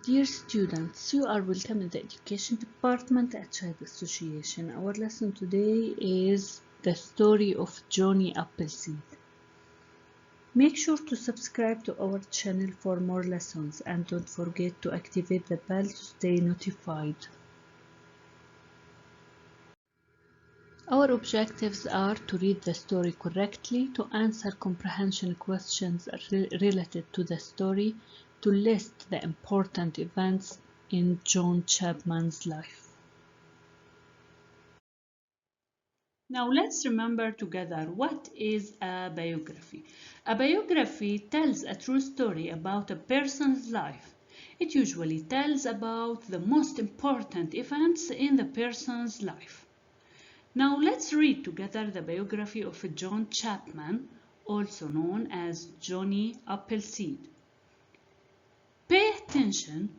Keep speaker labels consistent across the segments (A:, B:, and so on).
A: Dear students, you are welcome in the Education Department at SHAHD Association. Our lesson today is the story of Johnny Appleseed. Make sure to subscribe to our channel for more lessons and don't forget to activate the bell to stay notified. Our objectives are to read the story correctly, to answer comprehension questions related to the story, to list the important events in John Chapman's life. Now let's remember together, what is a biography? A biography tells a true story about a person's life. It usually tells about the most important events in the person's life. Now let's read together the biography of John Chapman, also known as Johnny Appleseed. Pay attention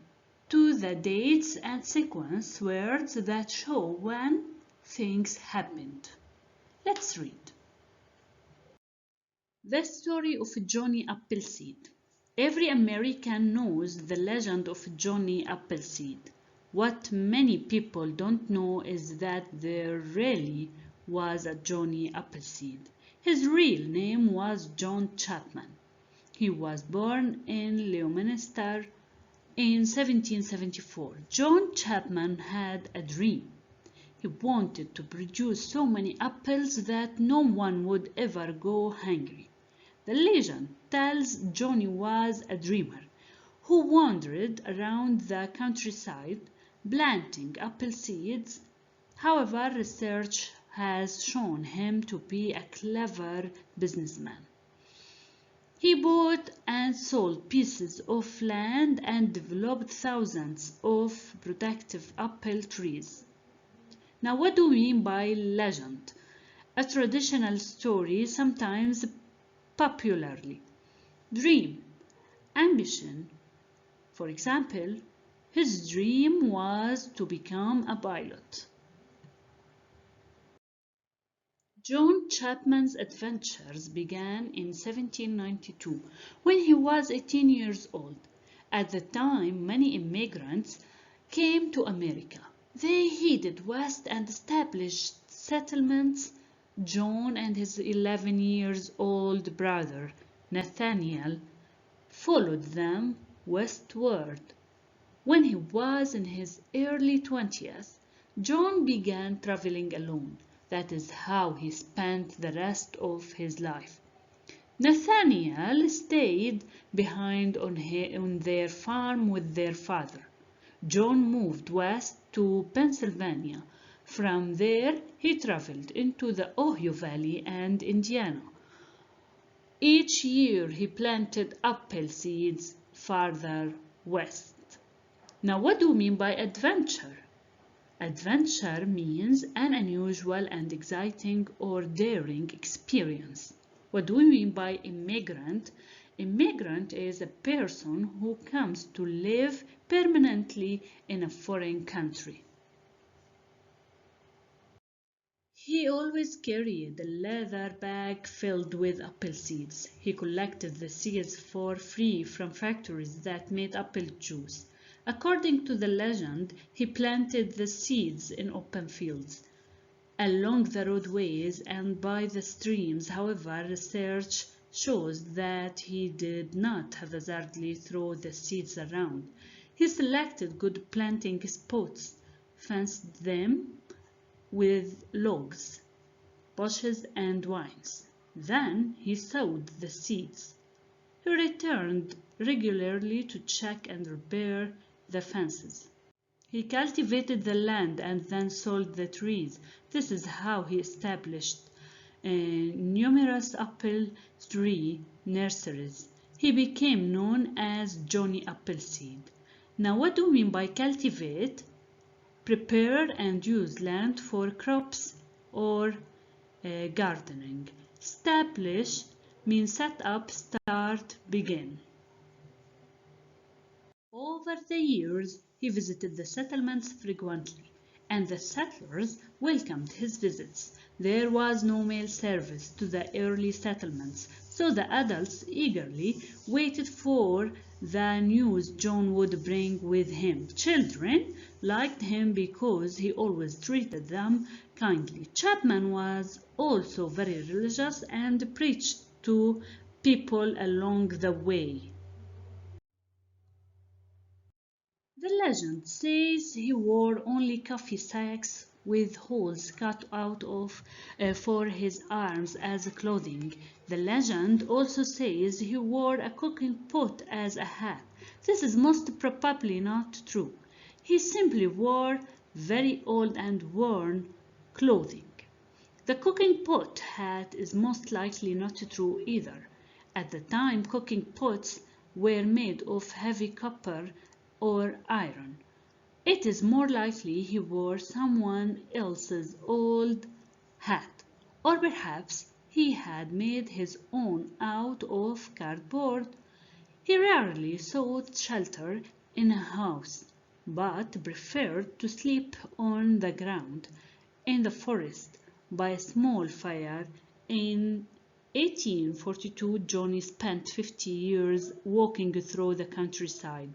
A: to the dates and sequence words that show when things happened. Let's read. The story of Johnny Appleseed. Every American knows the legend of Johnny Appleseed. What many people don't know is that there really was a Johnny Appleseed. His real name was John Chapman. He was born in Leominster in 1774. John Chapman had a dream. He wanted to produce so many apples that no one would ever go hungry. The legend tells Johnny was a dreamer who wandered around the countryside planting apple seeds. However, research has shown him to be a clever businessman. He bought and sold pieces of land and developed thousands of productive apple trees. Now, what do we mean by legend? A traditional story, sometimes popularly. Dream, ambition. For example, his dream was to become a pilot. John Chapman's adventures began in 1792 when he was 18 years old. At the time, many immigrants came to America. They headed west and established settlements. John and his 11-year-old brother, Nathaniel, followed them westward. When he was in his early 20s, John began traveling alone. That is how he spent the rest of his life. Nathaniel stayed behind on their farm with their father. John moved west to Pennsylvania. From there, he traveled into the Ohio Valley and Indiana. Each year, he planted apple seeds farther west. Now, what do we mean by adventure? Adventure means an unusual and exciting or daring experience. What do we mean by immigrant? Immigrant is a person who comes to live permanently in a foreign country. He always carried a leather bag filled with apple seeds. He collected the seeds for free from factories that made apple juice. According to the legend, he planted the seeds in open fields, along the roadways and by the streams. However, research shows that he did not haphazardly throw the seeds around. He selected good planting spots, fenced them with logs, bushes, and vines. Then he sowed the seeds. He returned regularly to check and repair the fences. He cultivated the land and then sold the trees. This is how he established numerous apple tree nurseries. He became known as Johnny Appleseed. Now, what do we mean by cultivate? Prepare and use land for crops or gardening. Establish means set up, start, begin. Over the years, he visited the settlements frequently, and the settlers welcomed his visits. There was no mail service to the early settlements, so the adults eagerly waited for the news John would bring with him. Children liked him because he always treated them kindly. Chapman was also very religious and preached to people along the way. The legend says he wore only coffee sacks with holes cut out for his arms as clothing. The legend also says he wore a cooking pot as a hat. This is most probably not true. He simply wore very old and worn clothing. The cooking pot hat is most likely not true either. At the time, cooking pots were made of heavy copper or iron. It is more likely he wore someone else's old hat, or perhaps he had made his own out of cardboard. He rarely sought shelter in a house, but preferred to sleep on the ground in the forest by a small fire. In 1842, Johnny spent 50 years walking through the countryside.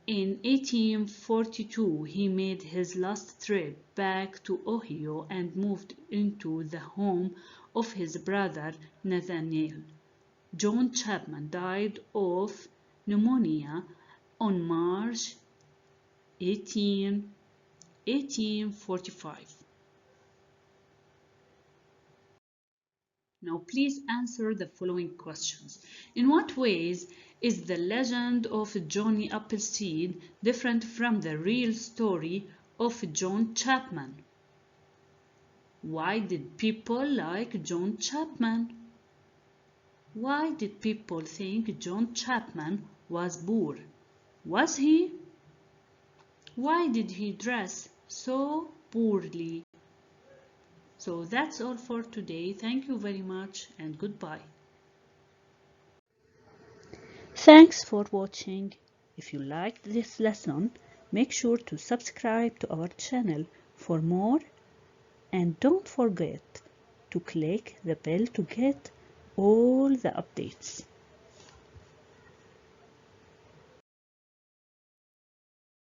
A: In 1842, he made his last trip back to Ohio and moved into the home of his brother Nathaniel. John Chapman died of pneumonia on March 18, 1845. Now please answer the following questions. In what ways is the legend of Johnny Appleseed different from the real story of John Chapman? Why did people like John Chapman? Why did people think John Chapman was poor? Was he? Why did he dress so poorly? So that's all for today. Thank you very much and goodbye. Thanks for watching. If you liked this lesson, make sure to subscribe to our channel for more, and don't forget to click the bell to get all the updates.